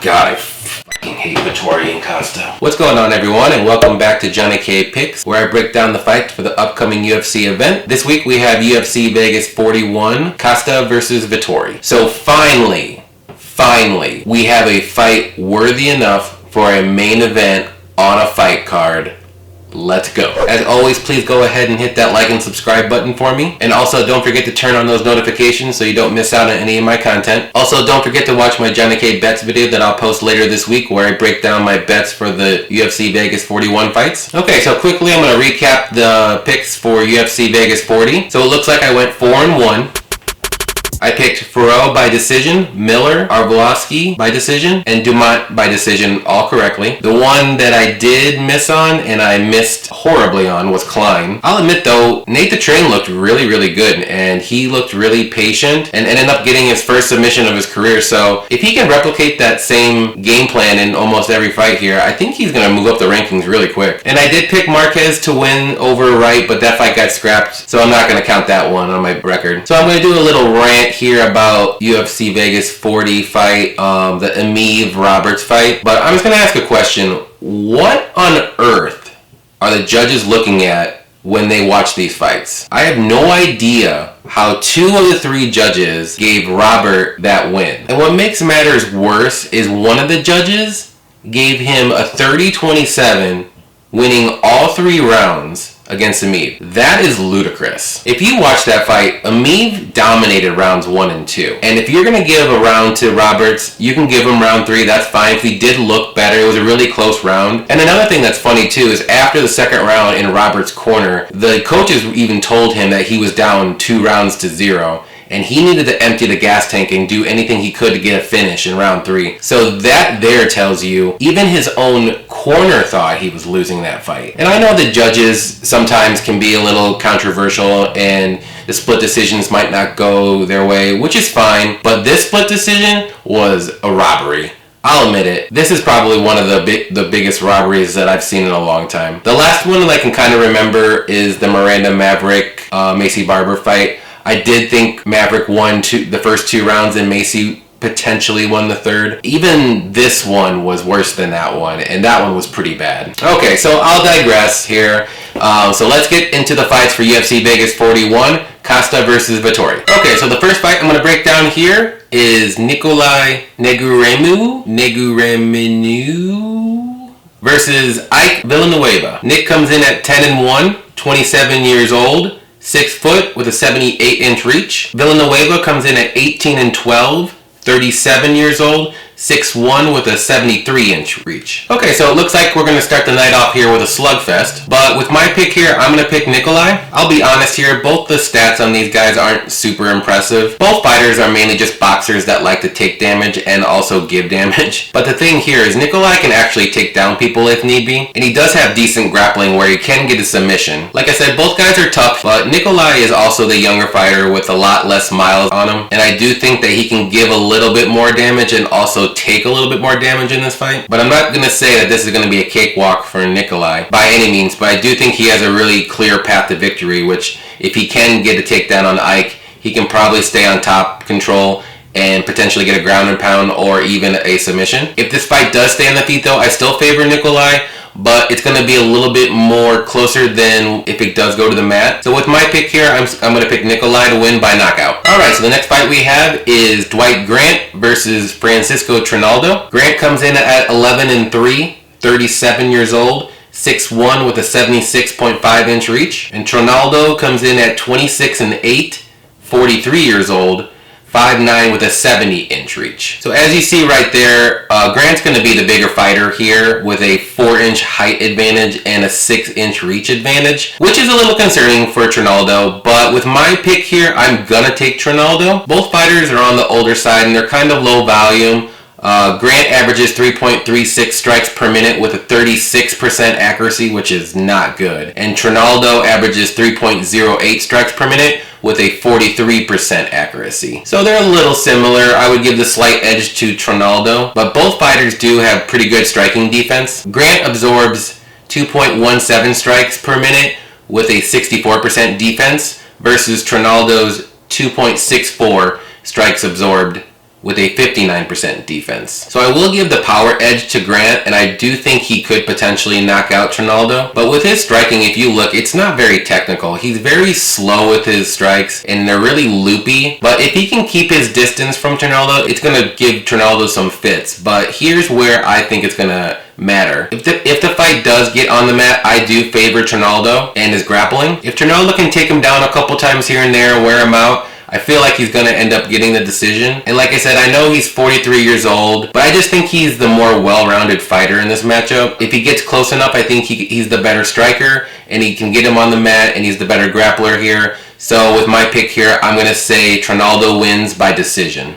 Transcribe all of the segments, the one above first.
God, I fucking hate Vettori and Costa. What's going on, everyone, and welcome back to Johnny K Picks, where I break down the fight for the upcoming UFC event. This week we have UFC Vegas 41, Costa versus Vettori. So finally, we have a fight worthy enough for a main event on a fight card. Let's go. As always, please go ahead and hit that like and subscribe button for me. And also, don't forget to turn on those notifications so you don't miss out on any of my content. Also, don't forget to watch my Johnny K Bets video that I'll post later this week, where I break down my bets for the UFC Vegas 41 fights. Okay, so quickly I'm going to recap the picks for UFC Vegas 40. So it looks like I went 4-1. I picked Farrell by decision, Miller, Arbolowski by decision, and Dumont by decision, all correctly. The one that I did miss on, and I missed horribly on, was Klein. I'll admit though, Nate the Train looked really good, and he looked really patient, and ended up getting his first submission of his career. So if he can replicate that same game plan in almost every fight here, I think he's going to move up the rankings really quick. And I did pick Marquez to win over Wright, but that fight got scrapped, so I'm not going to count that one on my record. So I'm going to do a little rant here about UFC Vegas 40 fight, the Emeev Roberts fight. But I'm just going to ask a question. What on earth are the judges looking at when they watch these fights? I have no idea how 2 of the 3 judges gave Robert that win. And what makes matters worse is one of the judges gave him a 30-27, winning all 3 rounds against Emeev. That is ludicrous. If you watch that fight, Emeev dominated rounds 1 and 2. And if you're going to give a round to Roberts, you can give him round 3, that's fine. If he did look better, it was a really close round. And another thing that's funny too is after the second round in Roberts' corner, the coaches even told him that he was down 2-0. And he needed to empty the gas tank and do anything he could to get a finish in round 3. So that there tells you, even his own corner thought he was losing that fight. And I know the judges sometimes can be a little controversial and the split decisions might not go their way, which is fine. But this split decision was a robbery. I'll admit it. This is probably one of the biggest robberies that I've seen in a long time. The last one that I can kind of remember is the Miranda Maverick Macy Barber fight. I did think Maverick won the first 2 rounds and Macy potentially won the third. Even this one was worse than that one, and that one was pretty bad. Okay, so I'll digress here. So let's get into the fights for UFC Vegas 41, Costa versus Vettori. Okay, so the first fight I'm going to break down here is Negumereanu versus Ike Villanueva. Nick comes in at 10-1, 27 years old. 6 foot with a 78-inch reach. Villanueva comes in at 18-12, 37 years old, 6'1" with a 73-inch reach. Okay, so it looks like we're going to start the night off here with a slugfest. But with my pick here, I'm going to pick Nikolai. I'll be honest here, both the stats on these guys aren't super impressive. Both fighters are mainly just boxers that like to take damage and also give damage. But the thing here is Nikolai can actually take down people if need be. And he does have decent grappling where he can get a submission. Like I said, both guys are tough, but Nikolai is also the younger fighter with a lot less miles on him. And I do think that he can give a little bit more damage and also take a little bit more damage in this fight. But I'm not going to say that this is going to be a cakewalk for Nikolai by any means, but I do think he has a really clear path to victory, which if he can get a takedown on Ike, he can probably stay on top control and potentially get a ground and pound or even a submission. If this fight does stay on the feet though, I still favor Nikolai, but it's going to be a little bit more closer than if it does go to the mat. So with my pick here, I'm going to pick Nikolai to win by knockout. Alright, so the next fight we have is Dwight Grant versus Francisco Trinaldo. Grant comes in at 11-3, 37 years old, 6'1" with a 76.5-inch reach. And Trinaldo comes in at 26-8, 43 years old, 5'9" with a 70-inch reach. So as you see right there, Grant's going to be the bigger fighter here with a 4-inch height advantage and a 6-inch reach advantage, which is a little concerning for Trinaldo. But with my pick here, I'm going to take Trinaldo. Both fighters are on the older side and they're kind of low volume. Grant averages 3.36 strikes per minute with a 36% accuracy, which is not good. And Trinaldo averages 3.08 strikes per minute with a 43% accuracy. So they're a little similar. I would give the slight edge to Trinaldo, but both fighters do have pretty good striking defense. Grant absorbs 2.17 strikes per minute with a 64% defense versus Trinaldo's 2.64 strikes absorbed with a 59% defense. So I will give the power edge to Grant, and I do think he could potentially knock out Trinaldo. But with his striking, if you look, it's not very technical. He's very slow with his strikes, and they're really loopy. But if he can keep his distance from Trinaldo, it's going to give Trinaldo some fits. But here's where I think it's going to matter. If the fight does get on the mat, I do favor Trinaldo and his grappling. If Trinaldo can take him down a couple times here and there, wear him out, I feel like he's going to end up getting the decision. And like I said, I know he's 43 years old, but I just think he's the more well-rounded fighter in this matchup. If he gets close enough, I think he's the better striker, and he can get him on the mat, and he's the better grappler here. So with my pick here, I'm going to say Trinaldo wins by decision.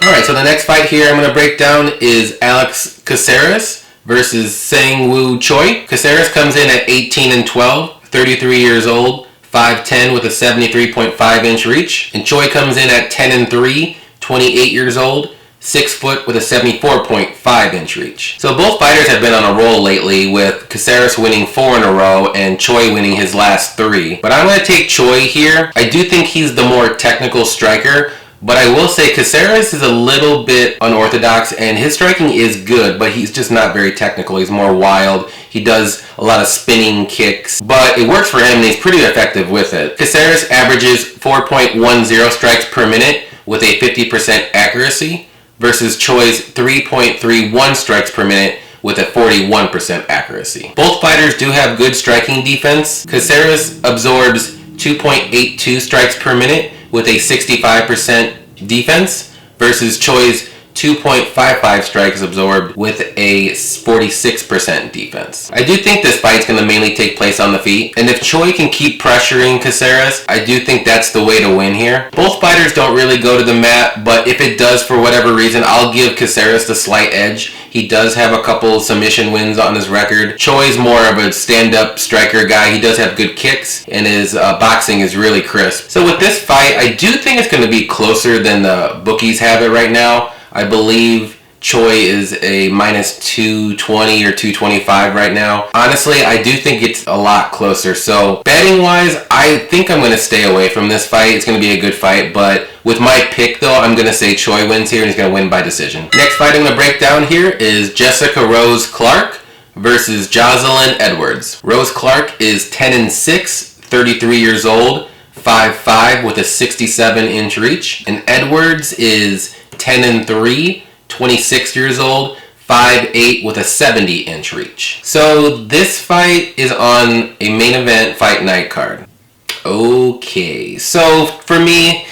Alright, so the next fight here I'm going to break down is Alex Caceres versus Sang-Woo Choi. Caceres comes in at 18-12. 33 years old, 5'10" with a 73.5 inch reach. And Choi comes in at 10-3, 28 years old, 6 foot with a 74.5 inch reach. So both fighters have been on a roll lately, with Caceres winning 4 in a row and Choi winning his last 3. But I'm going to take Choi here. I do think he's the more technical striker, but I will say Caceres is a little bit unorthodox, and his striking is good, but he's just not very technical. He's more wild. He does a lot of spinning kicks, but it works for him, and he's pretty effective with it. Caceres averages 4.10 strikes per minute with a 50% accuracy versus Choi's 3.31 strikes per minute with a 41% accuracy. Both fighters do have good striking defense. Caceres absorbs 2.82 strikes per minute with a 65% defense versus Choi's 2.55 strikes absorbed with a 46% defense. I do think this fight's going to mainly take place on the feet, and if Choi can keep pressuring Caceres, I do think that's the way to win here. Both fighters don't really go to the mat, but if it does for whatever reason, I'll give Caceres the slight edge. He does have a couple submission wins on his record. Choi's more of a stand-up striker guy. He does have good kicks, and his boxing is really crisp. So with this fight, I do think it's going to be closer than the bookies have it right now. I believe Choi is a minus 220 or 225 right now. Honestly, I do think it's a lot closer. So betting wise, I think I'm going to stay away from this fight. It's going to be a good fight, but with my pick though, I'm going to say Choi wins here, and he's going to win by decision. Next fight I'm going to break down here is Jessica Rose Clark versus Jocelyn Edwards. Rose Clark is 10-6, 33 years old, 5'5" with a 67 inch reach, and Edwards is 10-3, 26 years old, 5'8" with a 70 inch reach. So this fight is on a main event fight night card. Okay, so for me,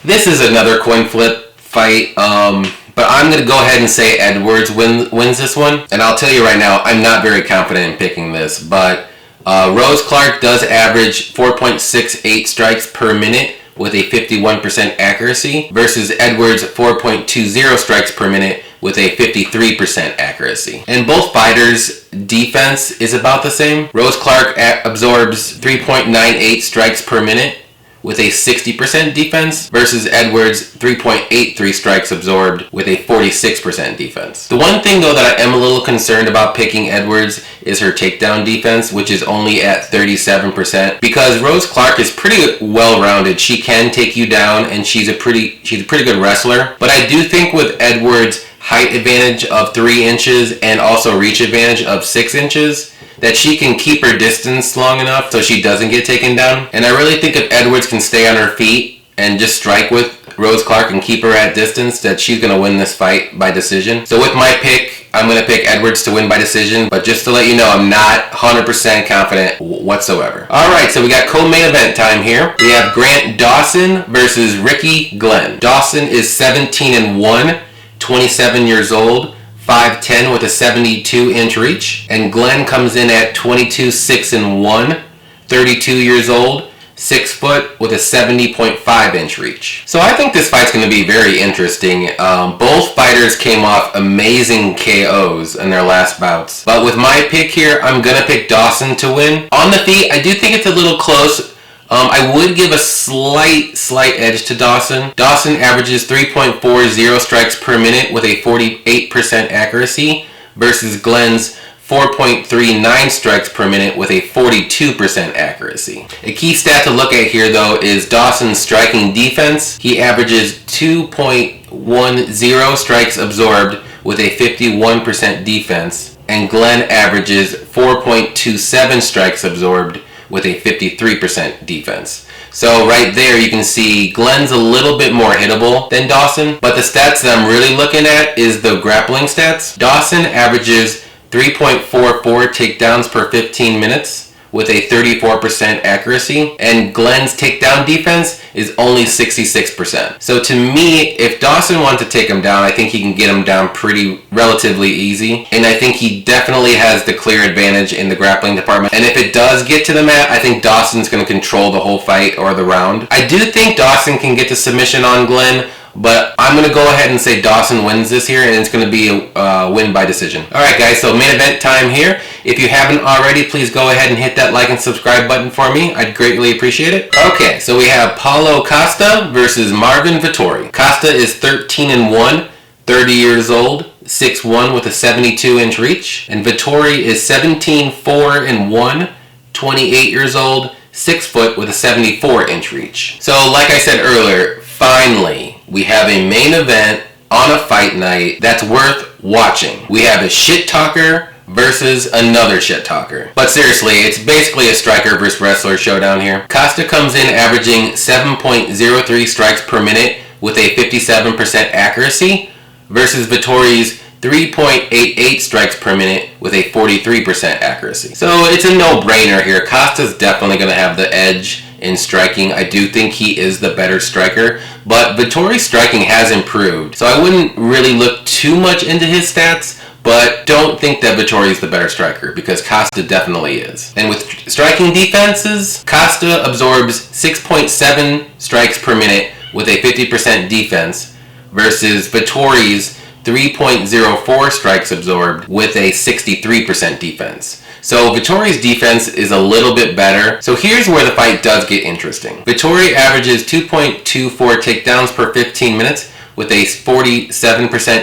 this is another coin flip fight, but I'm going to go ahead and say Edwards wins this one. And I'll tell you right now, I'm not very confident in picking this, but Rose Clark does average 4.68 strikes per minute with a 51% accuracy versus Edwards 4.20 strikes per minute with a 53% accuracy. And both fighters' defense is about the same. Rose Clark absorbs 3.98 strikes per minute with a 60% defense versus Edwards 3.83 strikes absorbed with a 46% defense. The one thing though that I am a little concerned about picking Edwards is her takedown defense, which is only at 37%, because Rose Clark is pretty well-rounded. She can take you down, and she's a pretty good wrestler. But I do think with Edwards' height advantage of 3 inches and also reach advantage of 6 inches, that she can keep her distance long enough so she doesn't get taken down. And I really think if Edwards can stay on her feet and just strike with Rose Clark and keep her at distance, that she's going to win this fight by decision. So with my pick, I'm going to pick Edwards to win by decision, but just to let you know, I'm not 100% confident whatsoever. Alright, so we got co-main event time here. We have Grant Dawson versus Ricky Glenn. Dawson is 17-1, 27 years old, 5'10" with a 72 inch reach, and Glenn comes in at 22-6-1, 32 years old, 6 foot with a 70.5 inch reach. So I think this fight's going to be very interesting. Both fighters came off amazing KOs in their last bouts, but with my pick here, I'm going to pick Dawson to win. On the feet, I do think it's a little close. I would give a slight edge to Dawson. Dawson averages 3.40 strikes per minute with a 48% accuracy versus Glenn's 4.39 strikes per minute with a 42% accuracy. A key stat to look at here though is Dawson's striking defense. He averages 2.10 strikes absorbed with a 51% defense, and Glenn averages 4.27 strikes absorbed with a 53% defense. So right there you can see Glenn's a little bit more hittable than Dawson, but the stats that I'm really looking at is the grappling stats. Dawson averages 3.44 takedowns per 15 minutes with a 34% accuracy, and Glenn's takedown defense is only 66%. So to me, if Dawson wanted to take him down, I think he can get him down pretty relatively easy, and I think he definitely has the clear advantage in the grappling department. And if it does get to the mat, I think Dawson's going to control the whole fight or the round. I do think Dawson can get the submission on Glenn, but I'm going to go ahead and say Dawson wins this here, and it's going to be a win by decision. Alright guys, so main event time here. If you haven't already, please go ahead and hit that like and subscribe button for me. I'd greatly appreciate it. Okay, so we have Paulo Costa versus Marvin Vettori. Costa is 13-1, 30 years old, 6'1" with a 72-inch reach. And Vettori is 17-4-1, 28 years old, 6 foot with a 74-inch reach. So like I said earlier, finally, we have a main event on a fight night that's worth watching. We have a shit talker versus another shit talker. But seriously, it's basically a striker versus wrestler showdown here. Costa comes in averaging 7.03 strikes per minute with a 57% accuracy versus Vettori's 3.88 strikes per minute with a 43% accuracy. So it's a no-brainer here. Costa's definitely going to have the edge in striking. I do think he is the better striker, but Vettori's striking has improved, so I wouldn't really look too much into his stats, but don't think that Vettori is the better striker, because Costa definitely is. And with striking defenses, Costa absorbs 6.7 strikes per minute with a 50% defense versus Vettori's 3.04 strikes absorbed with a 63% defense. So Vettori's defense is a little bit better. So here's where the fight does get interesting. Vettori averages 2.24 takedowns per 15 minutes with a 47%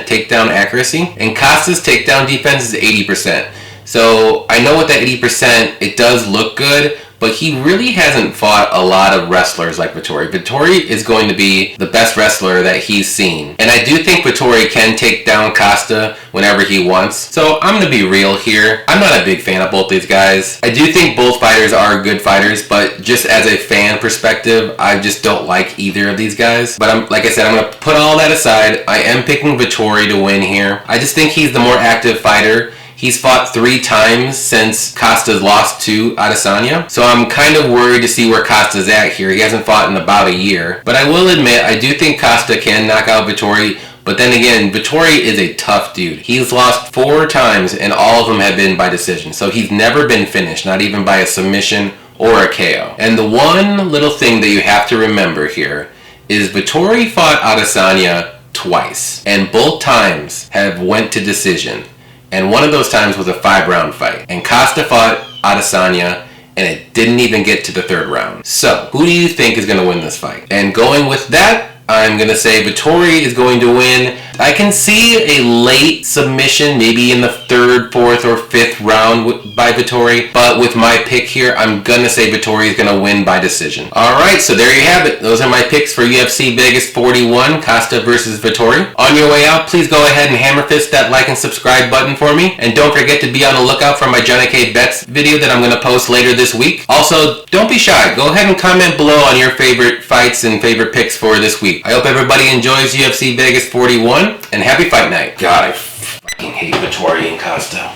takedown accuracy, and Costa's takedown defense is 80%. So I know with that 80%, it does look good, but he really hasn't fought a lot of wrestlers like Vettori. Vettori is going to be the best wrestler that he's seen. And I do think Vettori can take down Costa whenever he wants. So I'm going to be real here. I'm not a big fan of both these guys. I do think both fighters are good fighters, but just as a fan perspective, I just don't like either of these guys. But like I said, I'm going to put all that aside. I am picking Vettori to win here. I just think he's the more active fighter. He's fought 3 times since Costa's lost to Adesanya, so I'm kind of worried to see where Costa's at here. He hasn't fought in about a year, but I will admit, I do think Costa can knock out Vettori, but then again, Vettori is a tough dude. He's lost 4 times, and all of them have been by decision, so he's never been finished, not even by a submission or a KO. And the one little thing that you have to remember here is Vettori fought Adesanya twice, and both times have went to decision. And one of those times was a 5-round fight. And Costa fought Adesanya, and it didn't even get to the 3rd round. So, who do you think is going to win this fight? And going with that, I'm going to say Vettori is going to win. I can see a late submission, maybe in the 3rd, 4th, or 5th round by Vettori. But with my pick here, I'm going to say Vettori is going to win by decision. Alright, so there you have it. Those are my picks for UFC Vegas 41, Costa versus Vettori. On your way out, please go ahead and hammer fist that like and subscribe button for me. And don't forget to be on the lookout for my Johnny K Bets video that I'm going to post later this week. Also, don't be shy. Go ahead and comment below on your favorite fights and favorite picks for this week. I hope everybody enjoys UFC Vegas 41, and happy fight night. God, I fucking hate Vettori and Costa.